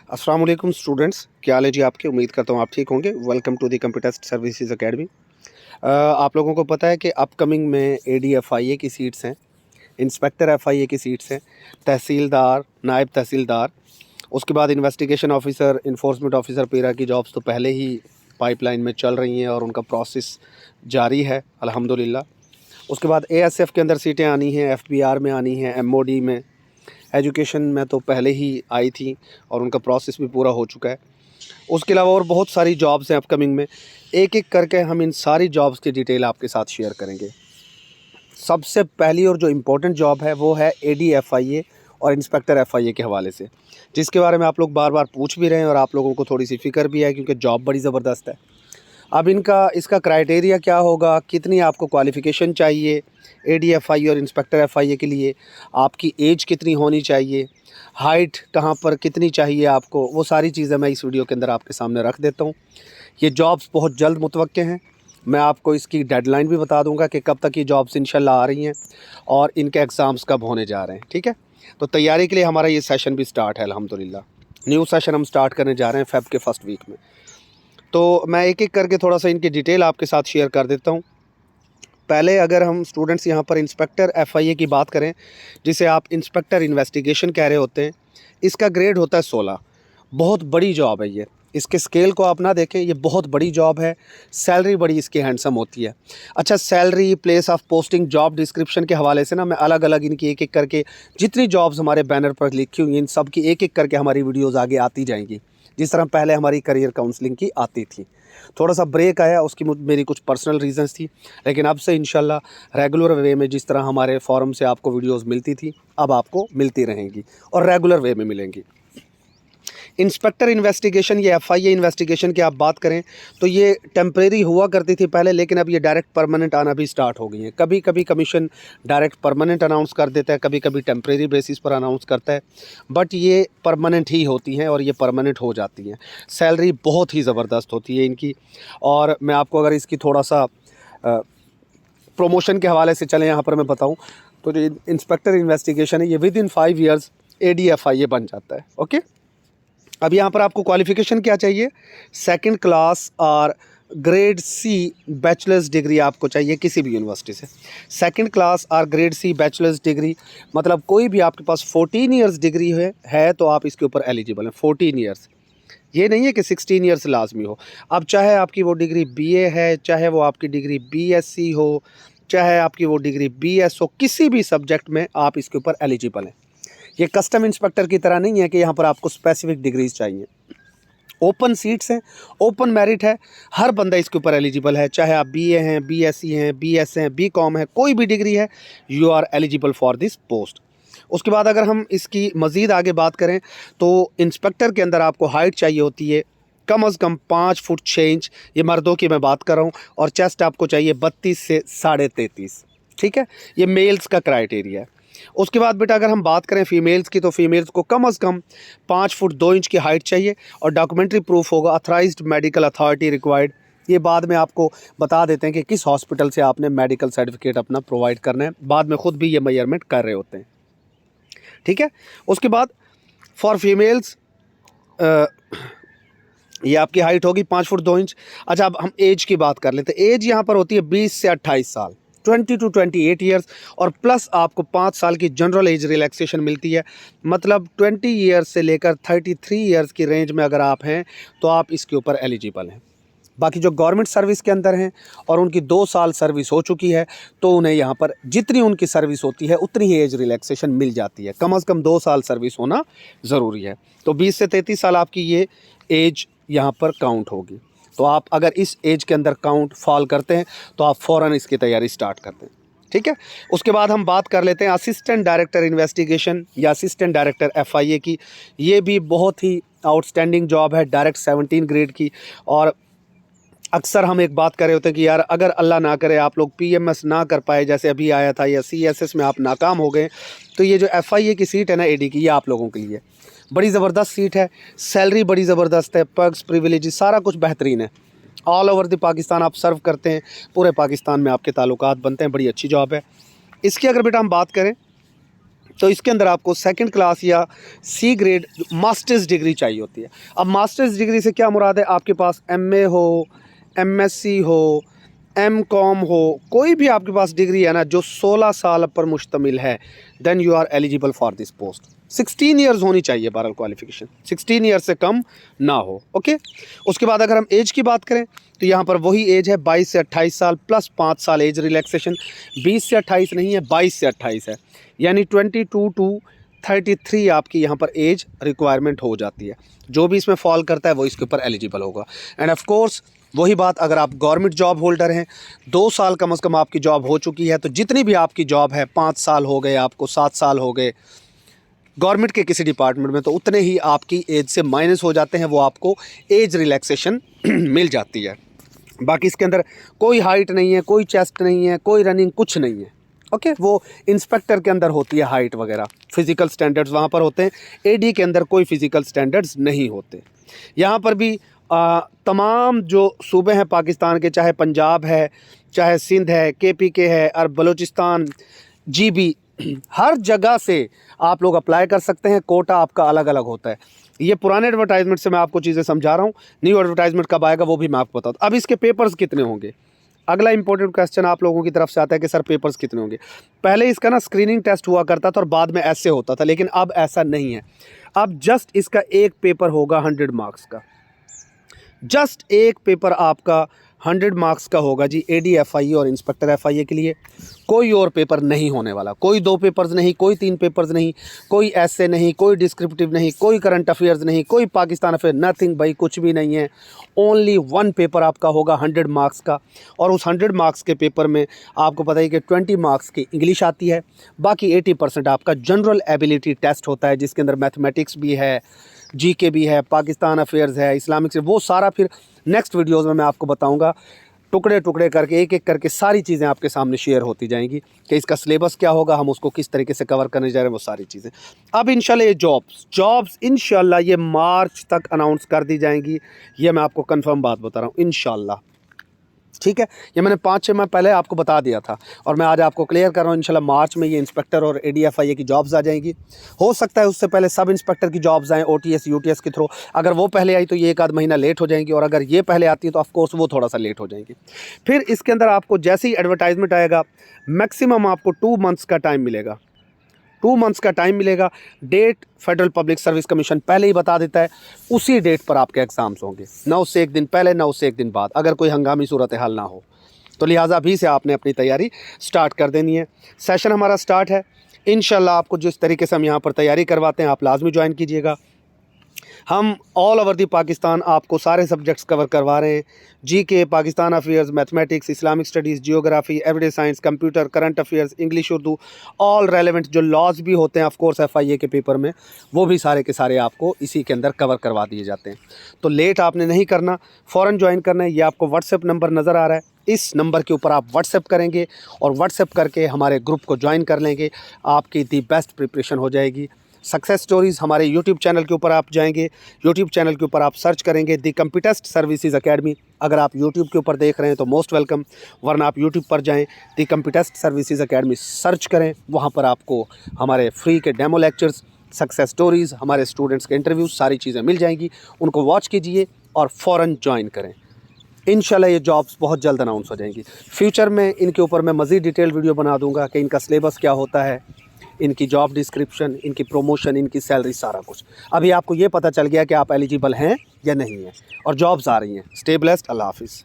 अस्सलाम वालेकुम स्टूडेंट्स, क्या हाल है जी आपके। उम्मीद करता हूँ आप ठीक होंगे। Welcome to the computer services academy. आप लोगों को पता है कि अपकमिंग में AD FIA की सीट्स हैं, इंस्पेक्टर FIA की सीट्स हैं, तहसीलदार, नायब तहसीलदार, उसके बाद इन्वेस्टिगेशन ऑफिसर, इन्फोर्समेंट ऑफिसर पेरा की जॉब्स तो पहले ही पाइपलाइन में चल रही हैं और उनका प्रोसेस जारी है अल्हम्दुलिल्लाह। उसके बाद ASF के अंदर सीटें आनी हैं, FBR में आनी हैं, MOD में, एजुकेशन में तो पहले ही आई थी और उनका प्रोसेस भी पूरा हो चुका है। उसके अलावा और बहुत सारी जॉब्स हैं अपकमिंग में। एक एक करके हम इन सारी जॉब्स की डिटेल आपके साथ शेयर करेंगे। सबसे पहली और जो इम्पोर्टेंट जॉब है वो है AD FIA और इंस्पेक्टर FIA के हवाले से, जिसके बारे में आप लोग बार बार पूछ भी रहे हैं और आप लोगों को थोड़ी सी फ़िक्र भी है क्योंकि जॉब बड़ी ज़बरदस्त है। अब इसका क्राइटेरिया क्या होगा, कितनी आपको क्वालिफ़िकेशन चाहिए AD FIA और इंस्पेक्टर FIA के लिए, आपकी एज कितनी होनी चाहिए, हाइट कहाँ पर कितनी चाहिए आपको, वो सारी चीज़ें मैं इस वीडियो के अंदर आपके सामने रख देता हूँ। ये जॉब्स बहुत जल्द मुतवक्के हैं। मैं आपको इसकी डेडलाइन भी बता दूंगा कि कब तक ये जॉब्स इंशाल्लाह आ रही हैं और इनके एग्ज़ाम्स कब होने जा रहे हैं। ठीक है, तो तैयारी के लिए हमारा ये सेशन भी स्टार्ट है अल्हम्दुलिल्लाह। न्यू सेशन हम स्टार्ट करने जा रहे हैं फ़ेब के फर्स्ट वीक में। तो मैं एक एक करके थोड़ा सा इनकी डिटेल आपके साथ शेयर कर देता हूँ। पहले अगर हम स्टूडेंट्स यहाँ पर इंस्पेक्टर FIA की बात करें, जिसे आप इंस्पेक्टर इन्वेस्टिगेशन कह रहे होते हैं, इसका ग्रेड होता है 16। बहुत बड़ी जॉब है ये। इसके स्केल को आप ना देखें, ये बहुत बड़ी जॉब है। सैलरी बड़ी इसकी हैंडसम होती है। अच्छा, salary, place of posting, job description के हवाले से ना मैं अलग अलग इनकी एक एक करके जितनी जॉब्स हमारे बैनर पर लिखी हुई हैं, इन सब की एक एक करके हमारी वीडियोज़ आगे आती जाएंगी, जिस तरह पहले हमारी करियर काउंसलिंग की आती थी। थोड़ा सा ब्रेक आया, उसकी मेरी कुछ पर्सनल रीजंस थी, लेकिन अब से इंशाल्लाह रेगुलर वे में जिस तरह हमारे फोरम से आपको वीडियोस मिलती थी, अब आपको मिलती रहेंगी और रेगुलर वे में मिलेंगी। इंस्पेक्टर इन्वेस्टिगेशन, ये FIA इन्वेस्टिगेशन की आप बात करें तो ये टेम्परेरी हुआ करती थी पहले, लेकिन अब ये डायरेक्ट परमानेंट आना भी स्टार्ट हो गई हैं। कभी कभी कमीशन डायरेक्ट परमानेंट अनाउंस कर देता है, कभी कभी टेम्परेरी बेसिस पर अनाउंस करता है, बट ये परमानेंट ही होती हैं और ये परमानेंट हो जाती हैं। सैलरी बहुत ही ज़बरदस्त होती है इनकी। और मैं आपको अगर इसकी थोड़ा सा प्रमोशन के हवाले से चलें यहाँ पर मैं बताऊँ तो जो इंस्पेक्टर इन्वेस्टिगेशन है, ये with in 5 years AD FIA बन जाता है। ओके, अब यहाँ पर आपको क्वालिफ़िकेशन क्या चाहिए, सेकंड क्लास और ग्रेड C बैचलर्स डिग्री आपको चाहिए किसी भी यूनिवर्सिटी से। सेकंड क्लास और ग्रेड C बैचलर्स डिग्री मतलब कोई भी आपके पास 14 इयर्स डिग्री है तो आप इसके ऊपर एलिजिबल हैं। 14 इयर्स, ये नहीं है कि 16 इयर्स लाजमी हो। अब चाहे आपकी वो डिग्री BA है, चाहे वो आपकी डिग्री BSc हो, चाहे आपकी वो डिग्री BS हो, किसी भी सब्जेक्ट में आप इसके ऊपर एलिजिबल हैं। ये कस्टम इंस्पेक्टर की तरह नहीं है कि यहाँ पर आपको स्पेसिफिक डिग्रीज चाहिए। ओपन सीट्स हैं, ओपन मेरिट है, हर बंदा इसके ऊपर एलिजिबल है। चाहे आप BA हैं, BSc हैं, BS हैं, BCom है, कोई भी डिग्री है, you are eligible for this post. उसके बाद अगर हम इसकी मज़ीद आगे बात करें तो इंस्पेक्टर के अंदर आपको हाइट चाहिए होती है कम अज़ कम 5 फुट 6 इंच, ये मर्दों की मैं बात कर रहा हूँ, और चेस्ट आपको चाहिए 32 से 33.5। ठीक है, ये मेल्स का क्राइटेरिया है। उसके बाद बेटा अगर हम बात करें फ़ीमेल्स की, तो फ़ीमेल्स को कम अज़ कम 5 फुट 2 इंच की हाइट चाहिए और डॉक्यूमेंट्री प्रूफ होगा, अथराइज्ड मेडिकल अथॉरिटी रिक्वायर्ड। ये बाद में आपको बता देते हैं कि किस हॉस्पिटल से आपने मेडिकल सर्टिफिकेट अपना प्रोवाइड करना है, बाद में ख़ुद भी ये मेजरमेंट कर रहे होते हैं। ठीक है, उसके बाद फॉर फीमेल्स ये आपकी हाइट होगी 5 फुट 2 इंच। अच्छा, अब हम एज की बात कर लेते हैं। एज यहाँ पर होती है 20 से 28 साल, 20 to 28 ईयर्स, और प्लस आपको 5 साल की जनरल एज रिलैक्सेशन मिलती है। मतलब 20 ईयर्स से लेकर 33 ईयर्स की रेंज में अगर आप हैं तो आप इसके ऊपर एलिजिबल हैं। बाकी जो गवर्नमेंट सर्विस के अंदर हैं और उनकी 2 साल सर्विस हो चुकी है तो उन्हें यहाँ पर जितनी उनकी सर्विस होती है उतनी ही एज रिलैक्सेशन मिल जाती है। कम अज़ कम 2 साल सर्विस होना ज़रूरी है। तो 20 से 33 साल आपकी ये एज यहाँ पर काउंट होगी। तो आप अगर इस एज के अंदर काउंट फॉल करते हैं तो आप फ़ौरन इसकी तैयारी स्टार्ट करते हैं। ठीक है, उसके बाद हम बात कर लेते हैं असिस्टेंट डायरेक्टर इन्वेस्टिगेशन या असिस्टेंट डायरेक्टर FIA की। ये भी बहुत ही आउटस्टैंडिंग जॉब है, डायरेक्ट 17 ग्रेड की। और अक्सर हम एक बात कर रहे होते हैं कि यार अगर अल्लाह ना करे आप लोग PMS ना कर पाए, जैसे अभी आया था, या CSS में आप नाकाम हो गए, तो ये जो FIA की सीट है ना AD की, ये आप लोगों के लिए बड़ी ज़बरदस्त सीट है। सैलरी बड़ी ज़बरदस्त है, पर्क्स, प्रिविलेज सारा कुछ बेहतरीन है। ऑल ओवर द पाकिस्तान आप सर्व करते हैं, पूरे पाकिस्तान में आपके ताल्लुकात बनते हैं, बड़ी अच्छी जॉब है। इसकी अगर बेटा हम बात करें तो इसके अंदर आपको सेकंड क्लास या सी ग्रेड मास्टर्स डिग्री चाहिए होती है। अब मास्टर्स डिग्री से क्या मुराद है, आपके पास एमए हो, एमएससी हो, एमकॉम हो, कोई भी आपके पास डिग्री है ना जो 16 साल पर मुश्तमिल है, then you are eligible for this post. 16 years होनी चाहिए बहरहाल क्वालिफिकेशन, 16 ईयर्स से कम ना हो। ओके, उसके बाद अगर हम एज की बात करें तो यहाँ पर वही एज है 22 से 28 साल प्लस 5 साल एज रिलैक्सेशन। 20 से 28 नहीं है, 22 से 28 है, यानी 22 टू 33 आपकी यहाँ पर एज रिक्वायरमेंट हो जाती है। जो भी इसमें फॉल करता है वो इसके ऊपर एलिजिबल होगा। एंड ऑफ कोर्स वही बात, अगर आप गवर्नमेंट जॉब होल्डर हैं, 2 साल कम से कम आपकी जॉब हो चुकी है, तो जितनी भी आपकी जॉब है, 5 साल हो गए आपको, 7 साल हो गए गवर्नमेंट के किसी डिपार्टमेंट में, तो उतने ही आपकी एज से माइनस हो जाते हैं, वो आपको एज रिलैक्सेशन मिल जाती है। बाकी इसके अंदर कोई हाइट नहीं है, कोई चेस्ट नहीं है, कोई रनिंग, कुछ नहीं है। ओके, वो इंस्पेक्टर के अंदर होती है हाइट वगैरह, फिज़िकल स्टैंडर्ड्स वहाँ पर होते हैं। एडी के अंदर कोई फिज़िकल स्टैंडर्ड्स नहीं होते। यहाँ पर भी तमाम जो सूबे हैं पाकिस्तान के, चाहे पंजाब है, चाहे सिंध है, केपीके है और बलूचिस्तान, जीबी, हर जगह से आप लोग अप्लाई कर सकते हैं। कोटा आपका अलग अलग होता है। ये पुराने एडवर्टाइजमेंट से मैं आपको चीज़ें समझा रहा हूँ, न्यू एडवर्टाइजमेंट कब आएगा वो भी मैं आपको बताता हूँ। अब इसके पेपर्स कितने होंगे, अगला इंपॉर्टेंट क्वेश्चन आप लोगों की तरफ से आता है कि सर पेपर्स कितने होंगे। पहले इसका ना स्क्रीनिंग टेस्ट हुआ करता था और बाद में ऐसे होता था, लेकिन अब ऐसा नहीं है। अब जस्ट इसका एक पेपर होगा 100 मार्क्स का, जस्ट एक पेपर आपका 100 मार्क्स का होगा जी, AD FIA और इंस्पेक्टर FIA के लिए। कोई और पेपर नहीं होने वाला, कोई 2 पेपर्स नहीं, कोई 3 पेपर्स नहीं, कोई ऐसे नहीं, कोई डिस्क्रिप्टिव नहीं, कोई करंट अफेयर्स नहीं, कोई पाकिस्तान अफेयर, नथिंग भाई, कुछ भी नहीं है। ओनली 1 पेपर आपका होगा 100 मार्क्स का, और उस 100 मार्क्स के पेपर में आपको पता है कि 20 मार्क्स की इंग्लिश आती है, बाकी 80% आपका जनरल एबिलिटी टेस्ट होता है, जिसके अंदर मैथमेटिक्स भी है, GK भी है, पाकिस्तान अफेयर्स है, इस्लामिक से, वो सारा फिर नेक्स्ट वीडियोस में मैं आपको बताऊंगा। टुकड़े टुकड़े करके, एक एक करके सारी चीज़ें आपके सामने शेयर होती जाएंगी कि इसका सिलेबस क्या होगा, हम उसको किस तरीके से कवर करने जा रहे हैं, वो सारी चीज़ें। अब इंशाल्लाह ये जॉब्स इंशाल्लाह ये मार्च तक अनाउंस कर दी जाएंगी, ये मैं आपको कंफर्म बात बता रहा हूँ इंशाल्लाह। ठीक है, ये मैंने 5-6 माह पहले आपको बता दिया था और मैं आज आपको क्लियर कर रहा हूँ। इंशाल्लाह मार्च में ये इंस्पेक्टर और AD FIA की जॉब्स आ जाएंगी। हो सकता है उससे पहले सब इंस्पेक्टर की जॉब्स आएँ OTS UTS के थ्रू। अगर वो पहले आई तो ये 1 आध महीना लेट हो जाएंगी, और अगर ये पहले आती है तो ऑफकोर्स वो थोड़ा सा लेट हो जाएंगी। फिर इसके अंदर आपको जैसे ही एडवर्टाइजमेंट आएगा, मैक्सिमम आपको 2 मंथ्स का टाइम मिलेगा, 2 मंथ्स का टाइम मिलेगा। Date federal public service commission पहले ही बता देता है, उसी डेट पर आपके एग्ज़ाम्स होंगे, ना उससे 1 दिन पहले ना उससे 1 दिन बाद, अगर कोई हंगामी सूरत हाल ना हो तो। लिहाजा अभी से आपने अपनी तैयारी स्टार्ट कर देनी है। सेशन हमारा स्टार्ट है इंशाल्लाह। आपको जिस तरीके से हम यहाँ पर तैयारी करवाते हैं आप लाजमी ज्वाइन कीजिएगा। हम ऑल ओवर दी पाकिस्तान आपको सारे सब्जेक्ट्स कवर करवा रहे हैं, GK, Pakistan affairs, mathematics, Islamic studies, geography, everyday science, computer, current affairs, English, Urdu, all relevant जो लॉज भी होते हैं ऑफ कोर्स FIA के पेपर में, वो भी सारे के सारे आपको इसी के अंदर कवर करवा दिए जाते हैं। तो लेट आपने नहीं करना, फ़ौरन ज्वाइन करना है। ये आपको व्हाट्सएप नंबर नज़र आ रहा है, इस नंबर के ऊपर आप व्हाट्सएप करेंगे और व्हाट्सएप करके हमारे ग्रुप को ज्वाइन कर लेंगे, आपकी दी बेस्ट प्रिपरेशन हो जाएगी। सक्सेस स्टोरीज़ हमारे यूट्यूब चैनल के ऊपर आप जाएंगे, यूट्यूब चैनल के ऊपर आप सर्च करेंगे दी कंप्यूटेस्ट सर्विसेज अकेडमी। अगर आप यूट्यूब के ऊपर देख रहे हैं तो मोस्ट वेलकम, वरना आप यूट्यूब पर जाएं, दी कंप्यूटेस्ट सर्विसेज अकेडमी सर्च करें, वहाँ पर आपको हमारे फ्री के डेमो लेक्चर्स, सक्सेस स्टोरीज़, हमारे स्टूडेंट्स के इंटरव्यूज़, सारी चीज़ें मिल जाएंगी। उनको वॉच कीजिए और फ़ौरन ज्वाइन करें। इंशाल्लाह ये जॉब्स बहुत जल्द अनाउंस हो जाएंगी। फ्यूचर में इनके ऊपर मैं मज़ीद डिटेल वीडियो बना दूंगा कि इनका सिलेबस क्या होता है, इनकी जॉब डिस्क्रिप्शन, इनकी प्रोमोशन, इनकी सैलरी, सारा कुछ। अभी आपको ये पता चल गया कि आप एलिजिबल हैं या नहीं हैं, और जॉब्स आ रही हैं। स्टे ब्लेस्ड, अल्लाह हाफिज़।